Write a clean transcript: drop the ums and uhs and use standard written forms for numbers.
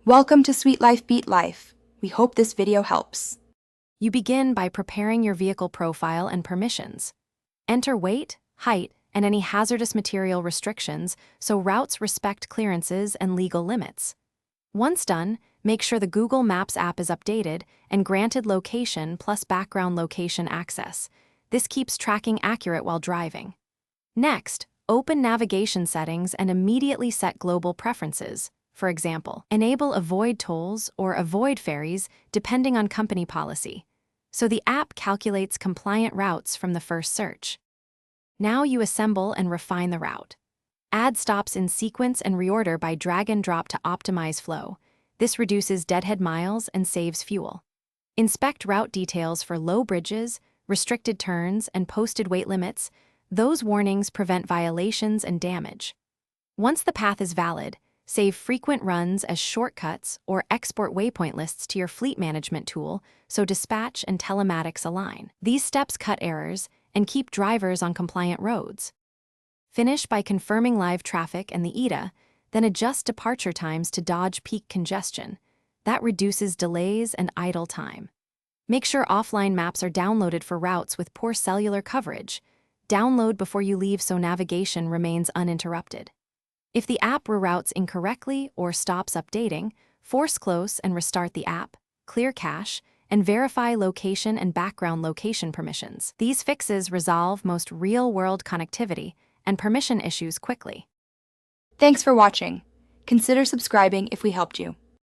Welcome to Sweet Life Beat Life. We hope this video helps. You begin by preparing your vehicle profile and permissions. Enter weight, height, and any hazardous material restrictions so routes respect clearances and legal limits. Once done, make sure the Google Maps app is updated and granted location plus background location access. This keeps tracking accurate while driving. Next, open navigation settings and immediately set global preferences. For example, enable avoid tolls or avoid ferries depending on company policy, so the app calculates compliant routes from the first search. Now you assemble and refine the route. Add stops in sequence and reorder by drag and drop to optimize flow. This reduces deadhead miles and saves fuel. Inspect route details for low bridges, restricted turns, and posted weight limits. Those warnings prevent violations and damage. Once the path is valid, save frequent runs as shortcuts or export waypoint lists to your fleet management tool so dispatch and telematics align. These steps cut errors and keep drivers on compliant roads. Finish by confirming live traffic and the ETA, then adjust departure times to dodge peak congestion. That reduces delays and idle time. Make sure offline maps are downloaded for routes with poor cellular coverage. Download before you leave so navigation remains uninterrupted. If the app reroutes incorrectly or stops updating, force close and restart the app, clear cache, and verify location and background location permissions. These fixes resolve most real-world connectivity and permission issues quickly. Thanks for watching. Consider subscribing if we helped you.